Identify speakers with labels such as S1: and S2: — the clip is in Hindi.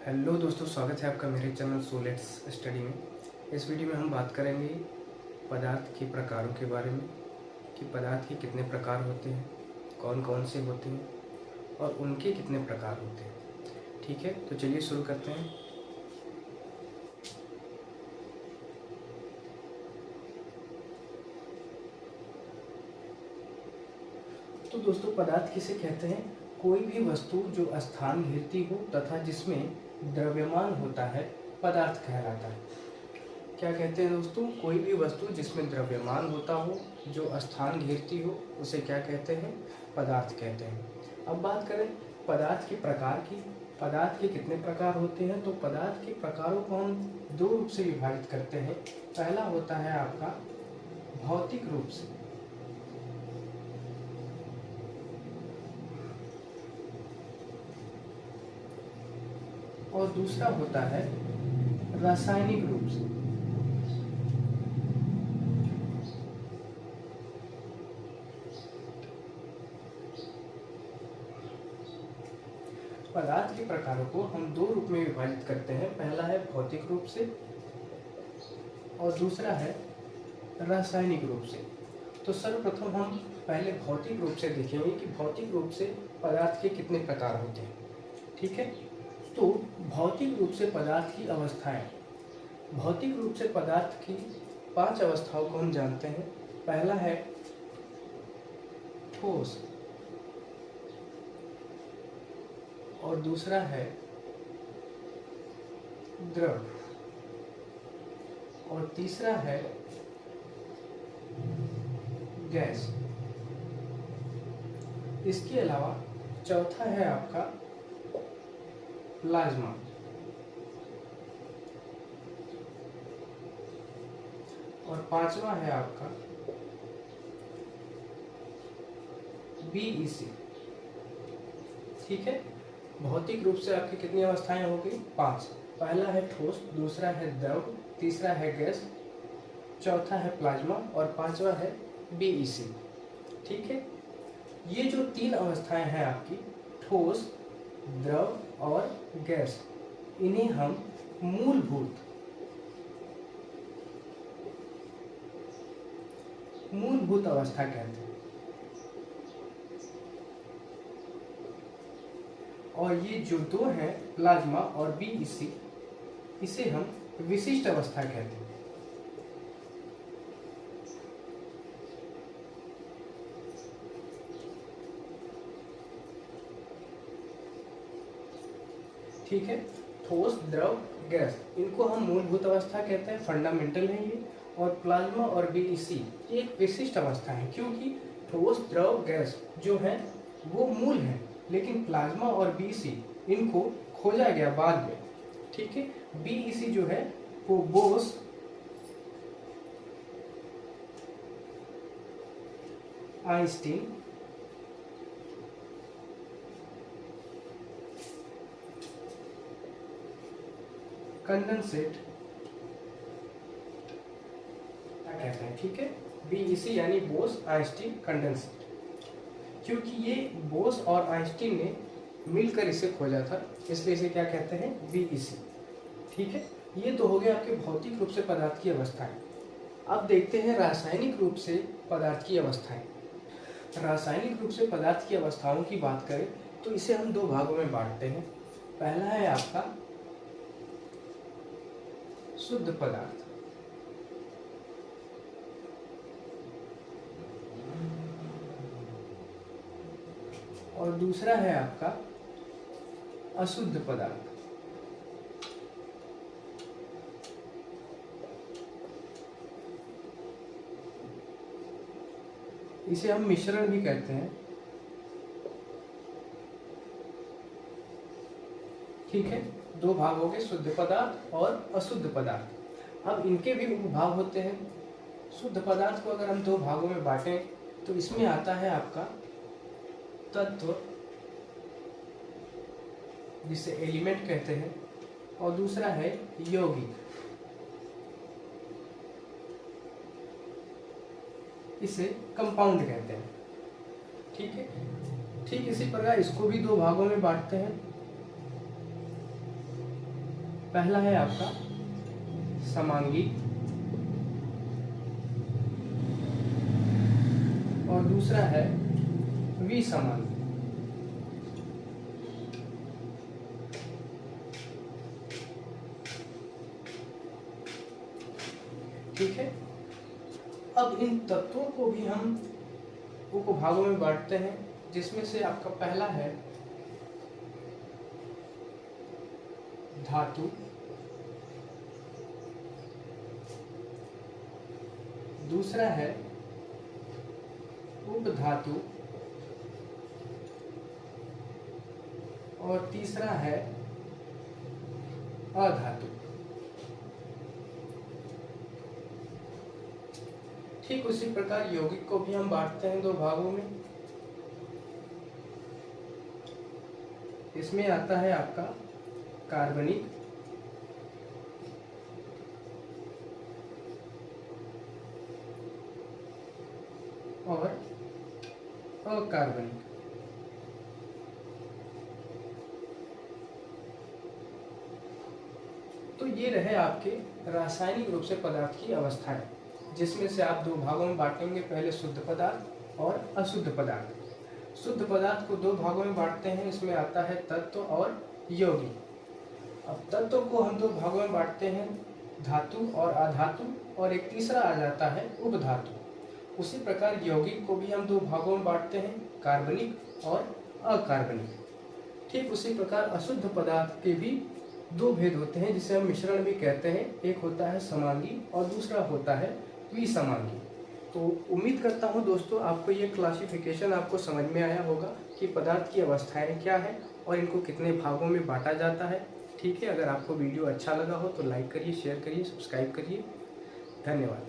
S1: हेलो दोस्तों, स्वागत है आपका मेरे चैनल सो लेट्स स्टडी में। इस वीडियो में हम बात करेंगे पदार्थ के प्रकारों के बारे में कि पदार्थ के कितने प्रकार होते हैं, कौन कौन से होते हैं और उनके कितने प्रकार होते हैं। ठीक है, तो चलिए शुरू करते हैं। तो दोस्तों, पदार्थ किसे कहते हैं? कोई भी वस्तु जो स्थान घेरती हो तथा जिसमें द्रव्यमान होता है पदार्थ कहलाता है। क्या कहते हैं दोस्तों? कोई भी वस्तु जिसमें द्रव्यमान होता हो, जो स्थान घेरती हो, उसे क्या कहते हैं? पदार्थ कहते हैं। अब बात करें पदार्थ के प्रकार की। पदार्थ के कितने प्रकार होते हैं? तो पदार्थ के प्रकारों को हम दो रूप से विभाजित करते हैं। पहला होता है आपका भौतिक रूप से, और दूसरा होता है रासायनिक रूप से। पदार्थ के प्रकारों को हम दो रूप में विभाजित करते हैं। पहला है भौतिक रूप से और दूसरा है रासायनिक रूप से। तो सर्वप्रथम हम पहले भौतिक रूप से देखेंगे कि भौतिक रूप से पदार्थ के कितने प्रकार होते हैं। ठीक है, तो भौतिक रूप से पदार्थ की अवस्थाएं। भौतिक रूप से पदार्थ की 5 अवस्थाओं को हम जानते हैं। पहला है ठोस, और दूसरा है द्रव, और तीसरा है गैस। इसके अलावा चौथा है आपका प्लाज्मा, और पांचवा है आपका बीईसी। ठीक है, भौतिक रूप से आपकी कितनी अवस्थाएं हो गई? 5। पहला है ठोस, दूसरा है द्रव, तीसरा है गैस, चौथा है प्लाज्मा और पांचवा है बीईसी। ठीक है, ये जो 3 अवस्थाएं हैं आपकी, ठोस, द्रव और गैस, इन्हें हम मूलभूत अवस्था कहते हैं। और ये जो दो हैं, प्लाज्मा और बीईसी, इसे हम विशिष्ट अवस्था कहते हैं। ठीक है, ठोस, द्रव, गैस, इनको हम मूलभूत अवस्था कहते हैं, फंडामेंटल है ये। और प्लाज्मा और बीईसी ये एक विशिष्ट अवस्था है, क्योंकि ठोस, द्रव, गैस जो है वो मूल है, लेकिन प्लाज्मा और बीईसी इनको खोजा गया बाद में। ठीक है, बीईसी जो है वो बोस आइंस्टीन कंडेंसेट कहते हैं। ठीक है, बीईसी यानी बोस आइंस्टीन कंडेंसेट, क्योंकि ये बोस और आइंस्टीन ने मिलकर इसे खोजा था, इसलिए इसे क्या कहते हैं? बीईसी। ठीक है, ये तो हो गया आपके भौतिक रूप से पदार्थ की अवस्थाएं। अब देखते हैं रासायनिक रूप से पदार्थ की अवस्थाएं। रासायनिक रूप से पदार्थ की अवस्थाओं की बात करें तो इसे हम 2 भागों में बांटते हैं। पहला है आपका शुद्ध पदार्थ, और दूसरा है आपका अशुद्ध पदार्थ। इसे हम मिश्रण भी कहते हैं। ठीक है, 2 भाग हो गए, शुद्ध पदार्थ और अशुद्ध पदार्थ। अब इनके भी उपभाग होते हैं। शुद्ध पदार्थ को अगर हम 2 भागों में बांटें तो इसमें आता है आपका तत्व, जिसे एलिमेंट कहते हैं, और दूसरा है यौगिक, इसे कंपाउंड कहते हैं। ठीक है, ठीक इसी प्रकार इसको भी 2 भागों में बांटते हैं। पहला है आपका समांगी और दूसरा है विसमांगी। ठीक है। अब इन तत्वों को भी हम उपभागों में बांटते हैं, जिसमें से आपका पहला है धातु, दूसरा है उपधातु और तीसरा है अधातु। ठीक उसी प्रकार यौगिक को भी हम बांटते हैं दो भागों में। इसमें आता है आपका कार्बनिक और अकार्बनिक। तो ये रहे आपके रासायनिक रूप से पदार्थ की अवस्थाएं, जिसमें से आप दो भागों में बांटेंगे, पहले शुद्ध पदार्थ और अशुद्ध पदार्थ। शुद्ध पदार्थ को दो भागों में बांटते हैं, इसमें आता है तत्व और यौगिक। अब तत्व को हम दो भागों में बांटते हैं, धातु और अधातु, और एक तीसरा आ जाता है उपधातु। उसी प्रकार यौगिक को भी हम दो भागों में बांटते हैं, कार्बनिक और अकार्बनिक। ठीक उसी प्रकार अशुद्ध पदार्थ के भी दो भेद होते हैं, जिसे हम मिश्रण भी कहते हैं। एक होता है समांगी और दूसरा होता है विसमांगी। तो उम्मीद करता हूँ दोस्तों आपको ये क्लासिफिकेशन आपको समझ में आया होगा कि पदार्थ की अवस्थाएं क्या है और इनको कितने भागों में बांटा जाता है। ठीक है, अगर आपको वीडियो अच्छा लगा हो तो लाइक करिए, शेयर करिए, सब्सक्राइब करिए। धन्यवाद।